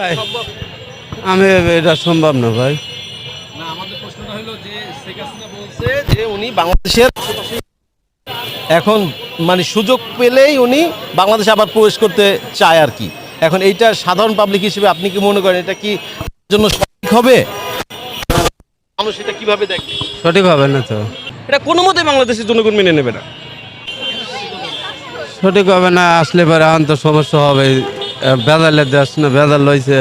ভাই সম্ভব? আমি এটা সম্ভব না ভাই। না, আমাদের প্রশ্নটা হলো যে শেখ হাসিনা বলছে যে উনি বাংলাদেশের এখন মানে সুযোগ পেলেই উনি বাংলাদেশে আবার প্রবেশ করতে চায় আর কি। এখন এইটা সাধারণ পাবলিক হিসেবে আপনি কি মনে করেন এটা কি জন্য সঠিক হবে? মানুষ এটা কিভাবে দেখবে? সঠিক হবে না তো, এটা কোনো মতেই বাংলাদেশের জনগণ মেনে নেবে না। সঠিক হবে না। আসলে পরে এখন তো সমস্যা হবে। বেদালের দেশ না, বেদাল লইছে,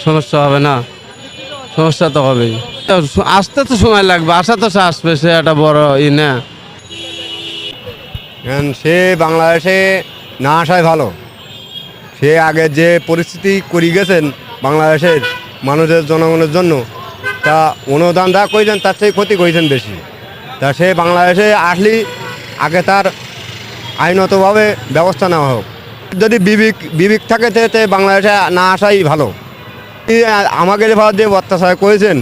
সমস্যা হবে না? সমস্যা তো হবেই। আসতে তো সময় লাগবে, আসা তো সে আসবে, সে একটা বড় না। কারণ সে বাংলাদেশে না আসাই ভালো। সে আগে যে পরিস্থিতি করে গেছেন বাংলাদেশের মানুষের জনগণের জন্য, তা অনুদান যা করেছেন তার চেয়ে ক্ষতি করেছেন বেশি। তা সে বাংলাদেশে আসলেই আগে তার আইনতভাবে ব্যবস্থা নেওয়া হোক। যদি বিবেক থাকে তে বাংলাদেশে না আসাই ভালো। আমাদের এবার যে অত্যাচার করেছেন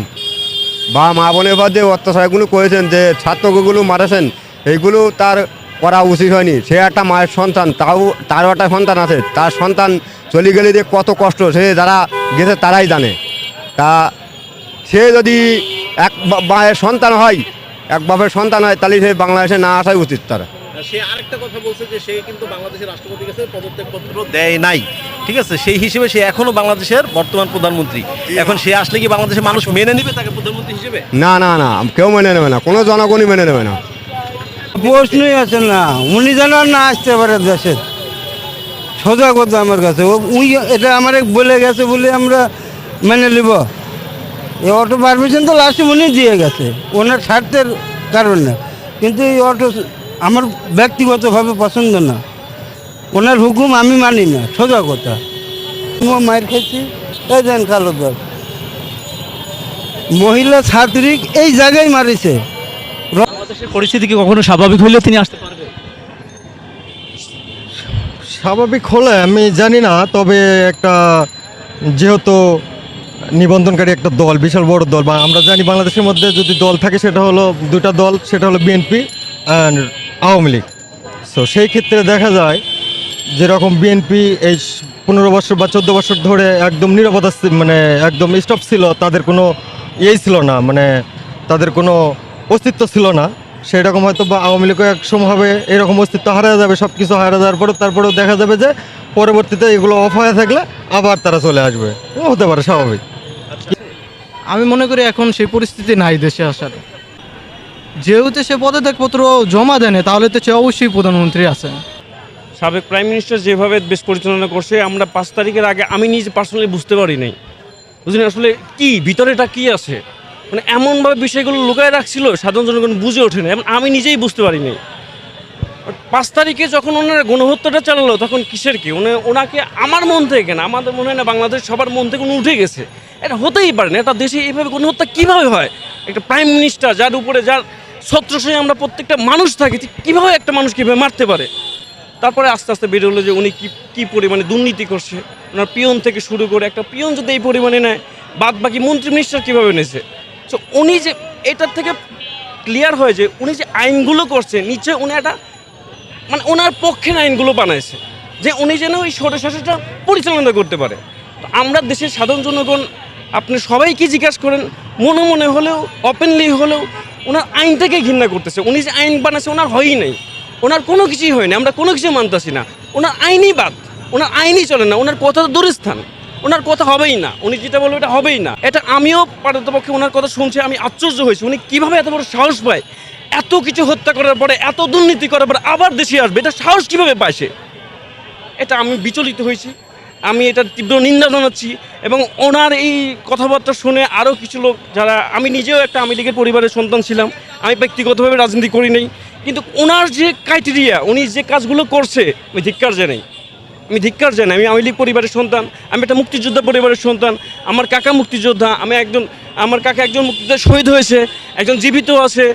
বা মা বোনের এবার যে অত্যাচারগুলো করেছেন, যে ছাত্রগুলো মারেছেন, এইগুলো তার করা উচিত হয়নি। সে একটা মায়ের সন্তান, তারও একটা সন্তান আছে। তার সন্তান চলে গেলে যে কত কষ্ট সে যারা গেছে তারাই জানে। তা সে যদি এক মায়ের সন্তান হয়, এক বাপের সন্তান হয়, তাহলে সে বাংলাদেশে না আসাই উচিত তার। সে আরেকটা কথা বলছে যে সে কিন্তু বাংলাদেশের রাষ্ট্রপতির কাছে পদত্যাগপত্র দেয় নাই, ঠিক আছে? সেই হিসেবে সে এখনো বাংলাদেশের বর্তমান প্রধানমন্ত্রী। এখন সে আসলে কি বাংলাদেশের মানুষ মেনে নেবে তাকে প্রধানমন্ত্রী হিসেবে? না না না, কেউ মেনে নেবে না, কোনো জনগণই মেনে নেবে না। প্রশ্নই আছে না, উনি যেন না আসতে পারে দেশের। সোজা কথা আমার কাছে, উই এটা আমার বলে গেছে বলে আমরা মেনে নিব। এই অটো পারমিশন তো লাস্টে উনি দিয়ে গেছে ওনার স্বার্থের কারণে, কিন্তু এই অটো আমার ব্যক্তিগতভাবে পছন্দ না। ওনার হুকুম আমি মানি না, সোজা কথা। মায়ের খেয়েছি, এই দেন কালো দল মহিলা ছাত্রী এই জায়গায় মারিছে। বাংলাদেশের পরিস্থিতি কি কখনো স্বাভাবিক হইলে তিনি আসতে পারবে? স্বাভাবিক হলে আমি জানি না, তবে একটা যেহেতু নিবন্ধনকারী একটা দল, বিশাল বড় দল, বা আমরা জানি বাংলাদেশের মধ্যে যদি দল থাকে সেটা হলো দুটা দল, সেটা হলো BNP and Awami League. So সেই ক্ষেত্রে দেখা যায় যেরকম বিএনপি এই 15 বছর বা 14 বছর ধরে একদম নিরাপত্তা মানে একদম স্টপ ছিল, তাদের কোনো ইয়েই ছিল না, মানে তাদের কোনো অস্তিত্ব ছিল না। সেই রকম হয়তো বা আওয়ামী লীগও এক সময় হবে এরকম অস্তিত্ব হারা যাবে, সব কিছু হারা যাওয়ার পরে তারপরেও দেখা যাবে যে পরবর্তীতে এগুলো অফ হয়ে থাকলে আবার তারা চলে আসবে, হতে পারে স্বাভাবিক। আমি মনে করি এখন সেই পরিস্থিতি নাই দেশে আসার। যেহেতু সে পদত্যাগপত্র জমা দেনে, তাহলে তো সে অবশ্যই প্রধানমন্ত্রী আছে। সাবেক প্রাইম মিনিস্টার যেভাবে দেশ পরিচালনা করছে, আমরা 5 তারিখের আগে আমি নিজে পার্সোনালি বুঝতে পারি নাই। বুঝলেন আসলে কি ভিতরেটা কি আছে, মানে এমনভাবে বিষয়গুলো লুকায় রাখছিল সাধারণ জনগণ বুঝে ওঠে না, এবং আমি নিজেই বুঝতে পারি নাই। 5 তারিখে যখন ওনারা গণহত্যাটা চালালো তখন কিসের কি ওনাকে আমার মন থেকে না, আমাদের মনে হয় না বাংলাদেশ সবার মন থেকে উনি উঠে গেছে। এটা হতেই পারে না, একটা দেশে এইভাবে গণহত্যা কীভাবে হয়? একটা প্রাইম মিনিস্টার যার উপরে যার ছত্রছায়ায় আমরা প্রত্যেকটা মানুষ থাকি, কীভাবে একটা মানুষ কীভাবে মারতে পারে? তারপরে আস্তে আস্তে বের হলো যে উনি কী পরিমাণে দুর্নীতি করছে। ওনার পিয়ন থেকে শুরু করে, একটা পিয়ন যদি এই পরিমাণে নেয়, বাদ বাকি মন্ত্রী মিনিস্টার কীভাবে নিয়েছে। সো উনি যে এটার থেকে ক্লিয়ার হয় যে উনি যে আইনগুলো করছে নিশ্চয় উনি একটা মানে ওনার পক্ষের আইনগুলো বানাইছে, যে উনি যেন ওই স্বৈরশাসনটা পরিচালনা করতে পারে। তো আমরা দেশের সাধারণ জনগণ আপনি সবাইকে জিজ্ঞাসা করেন, মনে মনে হলেও ওপেনলি হলেও ওনার আইন থেকে ঘৃণা করতেছে। উনি যে আইন বানাচ্ছে ওনার হয়ই নাই, ওনার কোনো কিছুই হয়নি, আমরা কোনো কিছু মানতেছি না। ওনার আইনই বাদ, ওনার আইনই চলে না, ওনার কথা তো দূরস্থান, ওনার কথা হবেই না। উনি যেটা বলবে এটা হবেই না। এটা আমিও পারতপক্ষে ওনার কথা শুনছি, আমি আশ্চর্য হয়েছি উনি কীভাবে এত বড় সাহস পায়, এত কিছু হত্যা করার পরে, এত দুর্নীতি করার পরে আবার দেশে আসবে, এটা সাহস কীভাবে পায় সে? এটা আমি বিচলিত হয়েছি, আমি এটা তীব্র নিন্দা জানাচ্ছি। এবং ওনার এই কথাবার্তা শুনে আরও কিছু লোক যারা, আমি নিজেও একটা আওয়ামী লীগের পরিবারের সন্তান ছিলাম, আমি ব্যক্তিগতভাবে রাজনীতি করি নাই, কিন্তু ওনার যে ক্রাইটেরিয়া, উনি যে কাজগুলো করছে, আমি ধিক্কার জানাই। আমি আওয়ামী লীগ পরিবারের সন্তান, আমি একটা মুক্তিযোদ্ধা পরিবারের সন্তান। আমার কাকা মুক্তিযোদ্ধা, আমার কাকা একজন মুক্তিযোদ্ধা শহীদ হয়েছে, একজন জীবিত আছে।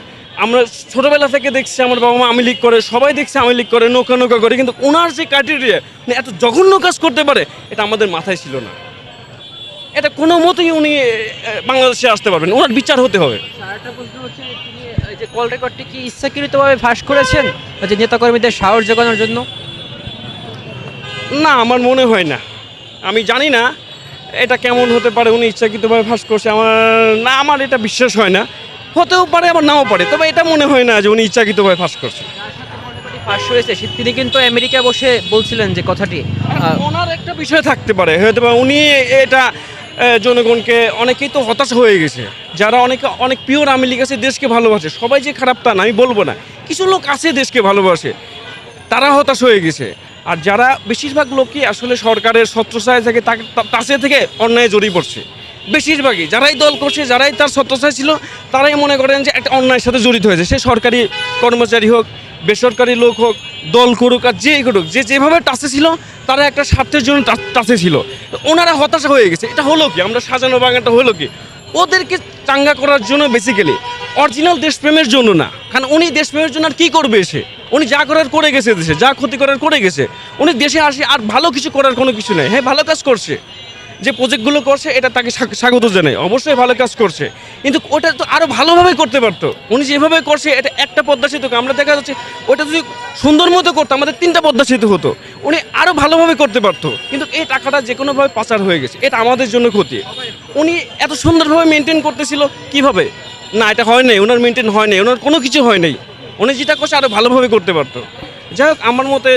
আমরা ছোটোবেলা থেকে দেখছি আমার বাবা মা আওয়ামী লীগ করে, সবাই দেখছে আওয়ামী লীগ করে, নৌকা করে, কিন্তু ওনার যে ক্রাইটেরিয়া এত জঘন্য কাজ করতে পারে এটা আমাদের মাথায় ছিল না। এটা কোনো মতেই উনি বাংলাদেশে আসতে পারবেন, ওনার বিচার হতে হবে। আরেকটা প্রশ্ন হচ্ছে, তিনি এই যে কল রেকর্ডটি কি ইচ্ছাকৃতভাবে ফাঁস করেছেন যে নেতাকর্মীদের সাহস জোগানোর জন্য? না, আমার মনে হয় না। আমি জানি না এটা কেমন হতে পারে উনি ইচ্ছাকৃতভাবে ফাঁস করছে, আমার এটা বিশ্বাস হয় না। হতেও পারে আবার নাও পারে, তবে এটা মনে হয় না যে উনি ইচ্ছাকৃতভাবে ফাঁস করছে। ফাঁস হয়েছে তিনি কিন্তু আমেরিকা বসে বলছিলেন যে কথাটি ওনার একটা বিষয় থাকতে পারে, হয়তো বা উনি এটা জনগণকে, অনেকেই তো হতাশ হয়ে গেছে, যারা অনেক পিওর আওয়ামী লীগ আছে, দেশকে ভালোবাসে, সবাই যে খারাপ তা না আমি বলবো না, কিছু লোক আছে দেশকে ভালোবাসে, তারা হতাশ হয়ে গেছে। আর যারা বেশিরভাগ লোকই আসলে সরকারের ছত্রছায়া থেকে তাছে থেকে অন্যায় জড়িয়ে পড়ছে, বেশিরভাগই যারাই দল করছে, যারাই তার ছত্রছায়া ছিল, তারাই মনে করেন যে একটা অন্যায়ের সাথে জড়িত হয়েছে, সে সরকারি কর্মচারী হোক, বেসরকারি লোক হোক, দল করুক আর যেই করুক, যে যেভাবে টাচে ছিল তারা একটা স্বার্থের জন্য টাচে ছিল, ওনারা হতাশা হয়ে গেছে। এটা হলো কি, আমরা সাজানো বাগানটা হলো কি, ওদেরকে চাঙ্গা করার জন্য, বেসিক্যালি অরিজিনাল দেশপ্রেমের জন্য না। কারণ উনি দেশপ্রেমের জন্য আর কী করবে এসে, উনি যা করার করে গেছে, দেশে যা ক্ষতি করার করে গেছে, উনি দেশে আসে আর ভালো কিছু করার কোনো কিছু নেই। হ্যাঁ, ভালো কাজ করছে, যে প্রজেক্টগুলো করছে এটা তাকে স্বাগত জানাই, অবশ্যই ভালো কাজ করছে, কিন্তু ওটা তো আরও ভালোভাবে করতে পারতো। উনি যেভাবে করছে, এটা একটা পদ্মা সেতু, আমরা দেখা যাচ্ছে ওটা যদি সুন্দর মতো করতো আমাদের 3টা পদ্মা সেতু হতো, উনি আরও ভালোভাবে করতে পারতো, কিন্তু এই টাকাটা যে কোনোভাবে পাচার হয়ে গেছে, এটা আমাদের জন্য ক্ষতি। উনি এত সুন্দরভাবে মেনটেন করতেছিল, কিভাবে না, এটা হয় নাই, ওনার মেনটেন হয় নাই, ওনার কোনো কিছু হয় নাই, উনি যেটা করছে আরও ভালোভাবে করতে পারতো। যাই হোক, আমার মতে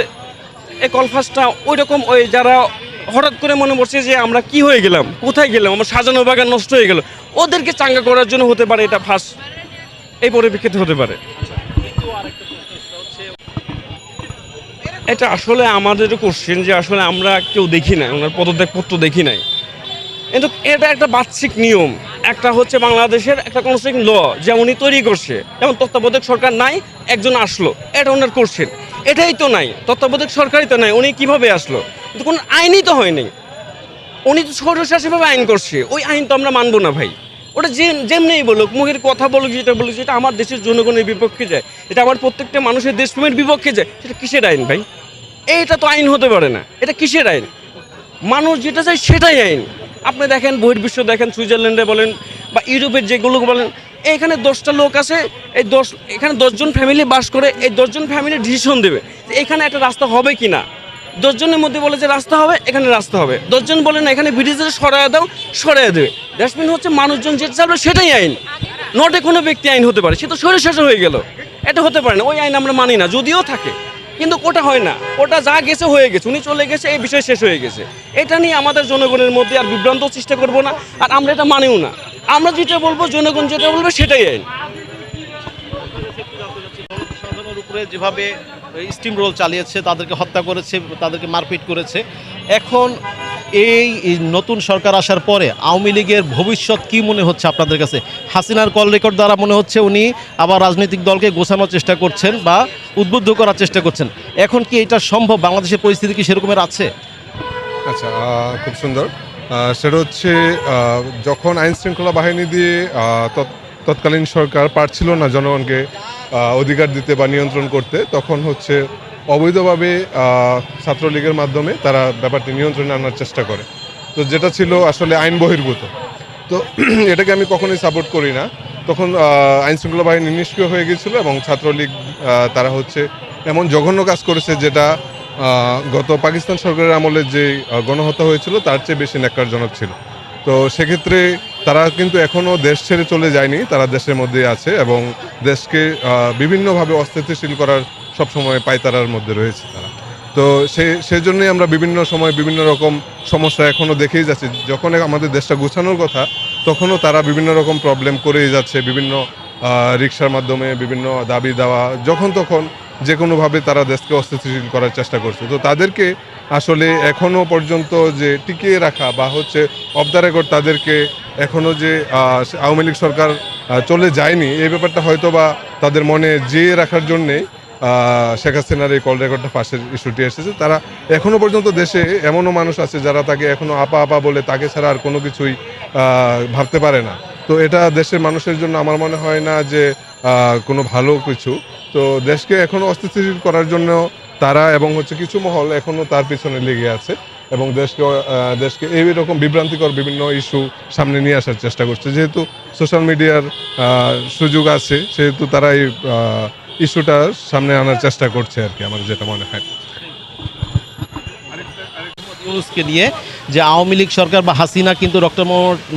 এই কলফাসটা ওই রকম, ওই যারা হঠাৎ করে মনে পড়ছে যে আমরা কি হয়ে গেলাম, কোথায় গেলাম, আমার সাজানো বাগান নষ্ট হয়ে গেল, ওদেরকে চাঙ্গা করার জন্য হতে পারে এটা ফাঁস, এই পরিপ্রেক্ষিতে হতে পারে। এটা আসলে আমাদের কোশ্চেন যে আসলে আমরা কেউ দেখি না, ওনার পদত্যাগপত্র দেখি নাই, কিন্তু এটা একটা বার্ষিক নিয়ম, একটা হচ্ছে বাংলাদেশের একটা কনস্টিটিউশন ল যা উনি তৈরি করছে, যেমন তত্ত্বাবধায়ক সরকার নাই, একজন আসলো, এটা ওনার কোশ্চেন, এটাই তো নাই, তত্ত্বাবধায়ক সরকারই তো নাই, উনি কিভাবে আসলো, কিন্তু কোনো আইনই তো হয়নি, উনি তো স্বৈরশাসীভাবে আইন করছে, ওই আইন তো আমরা মানবো না ভাই। ওটা যেমনিই বলুক, মুখের কথা বলুক, যেটা বলুক, যেটা আমার দেশের জনগণের বিপক্ষে যায়, এটা আমার প্রত্যেকটা মানুষের দেশপ্রেমের বিপক্ষে যায়, সেটা কিসের আইন ভাই? এইটা তো আইন হতে পারে না, এটা কিসের আইন? মানুষ যেটা চায় সেটাই আইন। আপনি দেখেন বহির্বিশ্ব, দেখেন সুইজারল্যান্ডে বলেন বা ইউরোপের যেগুলো বলেন, এইখানে 10টা লোক আছে, এখানে 10 জন ফ্যামিলি বাস করে, এই 10 জন ফ্যামিলি ডিসিশন দেবে যে এখানে একটা রাস্তা হবে কি না। 10 জনের মধ্যে বলে যে রাস্তা হবে, এখানে রাস্তা হবে, 10 জন বলে না এখানে ব্রিজে সরাইয়া দাও, সরাইয়া দেবে। দ্যাটস মিন হচ্ছে মানুষজন যেটা চাইবে সেটাই আইন, নটে কোনো ব্যক্তি আইন হতে পারে, সে তো স্বৈরশাসন হয়ে গেল, এটা হতে পারে না, ওই আইন আমরা মানি না, যদিও থাকে, কিন্তু ওটা হয় না, ওটা যা গেছে হয়ে গেছে, উনি চলে গেছে, এই বিষয় শেষ হয়ে গেছে। এটা নিয়ে আমাদের জনগণের মধ্যে আর বিভ্রান্ত চেষ্টা করব না, আর আমরা এটা মানিও না, আমরা যেটা বলবো, জনগণ যেটা বলবে সেটাই আইন। সাধারণের উপরে যেভাবে স্টিম রোল চালিয়েছে, তাদেরকে হত্যা করেছে, তাদেরকে মারপিট করেছে, এখন এই নতুন সরকার আসার পরে আওয়ামী লীগের ভবিষ্যৎ কি মনে হচ্ছে আপনাদের কাছে? হাসিনার কল রেকর্ড দ্বারা মনে হচ্ছে উনি আবার রাজনৈতিক দলকে গোছানোর চেষ্টা করছেন বা উদ্বুদ্ধ করার চেষ্টা করছেন, এখন কি এটা সম্ভব? বাংলাদেশের পরিস্থিতি কি সেরকমের আছে? আচ্ছা, খুব সুন্দর। সেটা হচ্ছে যখন আইন শৃঙ্খলা বাহিনী দিয়ে তৎকালীন সরকার পারছিল না জনগণকে অধিকার দিতে বা নিয়ন্ত্রণ করতে, তখন হচ্ছে অবৈধভাবে ছাত্রলীগের মাধ্যমে তারা ব্যাপারটি নিয়ন্ত্রণে আনার চেষ্টা করে, তো যেটা ছিল আসলে আইন বহির্ভূত। তো এটাকে আমি কখনোই সাপোর্ট করি না। তখন আইন শৃঙ্খলা বাহিনী নিষ্ক্রিয় হয়ে গিয়েছিল এবং ছাত্রলীগ তারা হচ্ছে এমন জঘন্য কাজ করেছে যেটা গত পাকিস্তান সরকারের আমলে যে গণহত্যা হয়েছিল তার চেয়ে বেশি ন্যাক্কারজনক ছিল। তো সেক্ষেত্রে তারা কিন্তু এখনও দেশ ছেড়ে চলে যায়নি, তারা দেশের মধ্যেই আছে এবং দেশকে বিভিন্নভাবে অস্থিতিশীল করার সবসময় পায়তারার মধ্যে রয়েছে তারা। তো সেই জন্যই আমরা বিভিন্ন সময় বিভিন্ন রকম সমস্যা এখনও দেখেই যাচ্ছি। যখন আমাদের দেশটা গুছানোর কথা, তখনও তারা বিভিন্ন রকম প্রবলেম করেই যাচ্ছে, বিভিন্ন রিকশার মাধ্যমে বিভিন্ন দাবি দেওয়া, যখন তখন যে কোনোভাবে তারা দেশকে অস্থিতিশীল করার চেষ্টা করছে। তো তাদেরকে আসলে এখনও পর্যন্ত যে টিকিয়ে রাখা বা হচ্ছে অফ দ্য রেকর্ড তাদেরকে এখনও যে আওয়ামী লীগ সরকার চলে যায়নি, এই ব্যাপারটা হয়তো বা তাদের মনে জিয়ে রাখার জন্যে শেখ হাসিনার এই কল রেকর্ডটা ফাঁসের ইস্যুটি এসেছে। তারা এখনও পর্যন্ত দেশে এমনও মানুষ আছে যারা তাকে এখনও আপা আপা বলে, তাকে ছাড়া আর কোনো কিছুই ভাবতে পারে না। তো এটা দেশের মানুষের জন্য আমার মনে হয় না যে কোনো ভালো কিছু। তো দেশকে এখনও অস্থিতিশীল করার জন্য তারা এবং হচ্ছে কিছু মহল এখনও তার পিছনে লেগে আছে এবং দেশকে এইরকম বিভ্রান্তিকর বিভিন্ন ইস্যু সামনে নিয়ে আসার চেষ্টা করছে। যেহেতু সোশ্যাল মিডিয়ার সুযোগ আছে, সেহেতু তারা এই ইস্যুটা সামনে আনার চেষ্টা করছে আর কি, আমার যেটা মনে হয়। ইউনুসকে নিয়ে যে আওয়ামী লীগ সরকার বা হাসিনা কিন্তু ডক্টর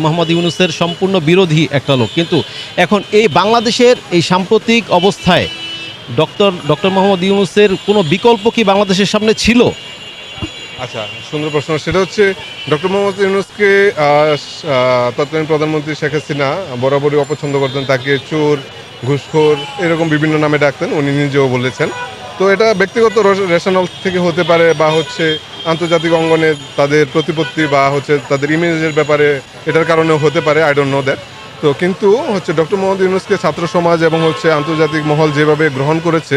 মোহাম্মদ ইউনূসের সম্পূর্ণ বিরোধী একটা লোক, কিন্তু এখন এই বাংলাদেশের এই সাম্প্রতিক অবস্থায় ডক্টর মোহাম্মদ ইউনূসের কোনো বিকল্প কি বাংলাদেশের সামনে ছিল? আচ্ছা, সুন্দর প্রশ্ন। সেটা হচ্ছে ডক্টর মোহাম্মদ ইউনূসকে তৎকালীন প্রধানমন্ত্রী শেখ হাসিনা বরাবরই অপছন্দ করতেন, তাকে চোর, ঘুষখোর এরকম বিভিন্ন নামে ডাকতেন, উনি নিজেও বলেছেন। তো এটা ব্যক্তিগত রেশনাল থেকে হতে পারে, বা হচ্ছে আন্তর্জাতিক অঙ্গনে তাদের প্রতিপত্তি বা হচ্ছে তাদের ইমেজের ব্যাপারে এটার কারণেও হতে পারে, আই ডোন্ট নো দ্যাট। তো কিন্তু হচ্ছে ডক্টর মোহাম্মদ ইউনূসকে ছাত্র সমাজ এবং হচ্ছে আন্তর্জাতিক মহল যেভাবে গ্রহণ করেছে,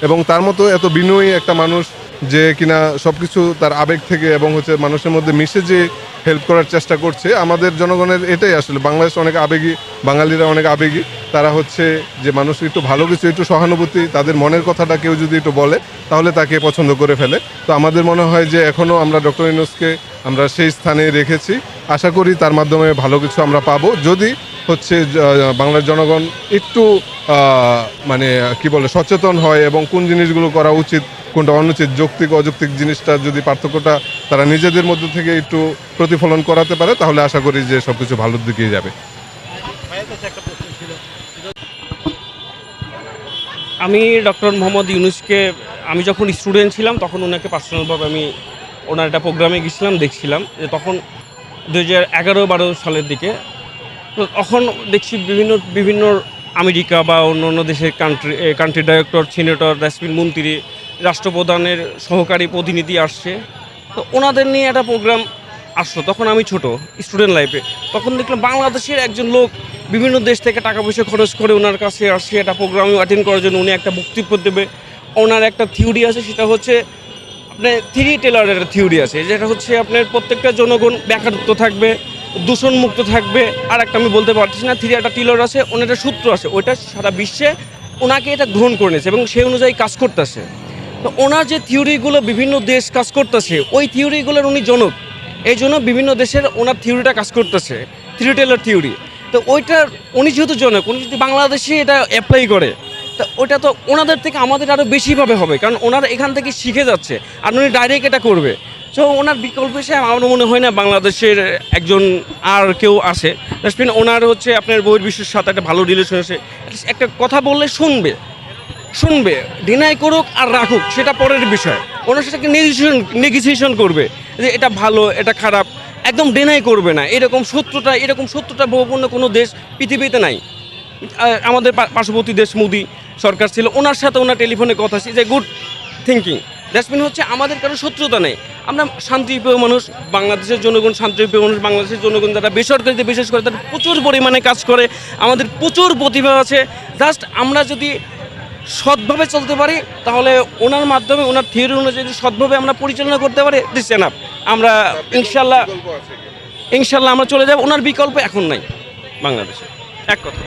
এবং তার মতো এত বিনয়ী একটা মানুষ যে কিনা সব কিছু তার আবেগ থেকে এবং হচ্ছে মানুষের মধ্যে মিশে যে হেল্প করার চেষ্টা করছে, আমাদের জনগণের এটাই আসলে, বাংলাদেশ অনেক আবেগী, বাঙালিরা অনেক আবেগী। তারা হচ্ছে যে মানুষ একটু ভালো কিছু, একটু সহানুভূতি, তাদের মনের কথাটা কেউ যদি একটু বলে তাহলে তাকে পছন্দ করে ফেলে। তো আমাদের মনে হয় যে এখনও আমরা ডক্টর ইউনূসকে আমরা সেই স্থানে রেখেছি। আশা করি তার মাধ্যমে ভালো কিছু আমরা পাবো, যদি হচ্ছে বাংলার জনগণ একটু মানে কি বলে সচেতন হয় এবং কোন জিনিসগুলো করা উচিত, কোনটা অনুচিত, যৌক্তিক অযৌক্তিক জিনিসটা যদি পার্থক্যটা তারা নিজেদের মধ্যে থেকে একটু প্রতিফলন করাতে পারে, তাহলে আশা করি যে সব কিছু ভালোর দিকেই যাবে। আমি ডক্টর মোহাম্মদ ইউনূসকে আমি যখন স্টুডেন্ট ছিলাম তখন ওনাকে পার্সোনালভাবে আমি ওনার একটা প্রোগ্রামে গেছিলাম, দেখছিলাম যে তখন 2011-12 সালের দিকে। তো তখন দেখছি বিভিন্ন আমেরিকা বা অন্য অন্য দেশের কান্ট্রি ডাইরেক্টর, সিনেটর, দেশপ্রেম মন্ত্রী, রাষ্ট্রপ্রধানের সহকারী প্রতিনিধি আসছে। তো ওনাদের নিয়ে একটা প্রোগ্রাম আসলো, তখন আমি ছোট স্টুডেন্ট লাইফে। তখন দেখলাম বাংলাদেশের একজন লোক বিভিন্ন দেশ থেকে টাকা পয়সা খরচ করে ওনার কাছে আসছে একটা প্রোগ্রাম অ্যাটেন্ড করার জন্য। উনি একটা বক্তব্য দেবে, ওনার একটা থিওরি আছে, সেটা হচ্ছে আপনার থ্রি টেলারের থিওরি আছে, যেটা হচ্ছে আপনার প্রত্যেকটা জনগণ বেকারত্ব থাকবে, দূষণমুক্ত থাকবে। আর একটা আমি বলতে পারছি না, একটা টিলার আছে, ওনার একটা সূত্র আছে, ওইটা সারা বিশ্বে ওনাকে এটা গ্রহণ করে নিয়েছে এবং সেই অনুযায়ী কাজ করতেছে। তো ওনার যে থিওরিগুলো বিভিন্ন দেশ কাজ করতেছে, ওই থিওরিগুলোর উনি জনক, এই জন্য বিভিন্ন দেশের ওনার থিওরিটা কাজ করতেছে, থ্রি টেলার থিওরি। তো ওইটার উনি যেহেতু জনক, উনি যদি বাংলাদেশে এটা অ্যাপ্লাই করে, তো ওটা তো ওনাদের থেকে আমাদের আরও বেশিভাবে হবে, কারণ ওনারা এখান থেকে শিখে যাচ্ছে আর উনি ডাইরেক্ট এটা করবে। সো ওনার বিকল্প হিসেবে আমার মনে হয় না বাংলাদেশের একজন আর কেউ আসে। জাস্টবিন ওনার হচ্ছে আপনার বহির্বিশ্বের সাথে একটা ভালো রিলেশন আছে, একটা কথা বললে শুনবে, ডিনাই করুক আর রাখুক সেটা পরের বিষয়। ওনার সাথে নেগোসিয়েশন করবে যে এটা ভালো এটা খারাপ, একদম ডিনাই করবে না। এরকম শত্রুতা বহুপূর্ণ কোনো দেশ পৃথিবীতে নাই। আমাদের পার্শ্ববর্তী দেশ মোদি সরকার ছিল, ওনার সাথে ওনার টেলিফোনে কথা আছে যে গুড থিঙ্কিং। দ্যাটস মিন হচ্ছে আমাদের কারো শত্রুতা নেই, আমরা শান্তিপ্রিয় মানুষ, বাংলাদেশের জনগণ শান্তিপ্রিয় মানুষ। বাংলাদেশের জনগণ যারা বেসরকারিতে বিশেষ করে তারা প্রচুর পরিমাণে কাজ করে, আমাদের প্রচুর প্রতিভা আছে। জাস্ট আমরা যদি সৎভাবে চলতে পারি তাহলে ওনার মাধ্যমে ওনার থিওরি অনুযায়ী যদি সৎভাবে আমরা পরিচালনা করতে পারি, দিস এনাফ। আমরা ইনশাল্লাহ আমরা চলে যাব। ওনার বিকল্প এখন নাই বাংলাদেশে, এক কথা।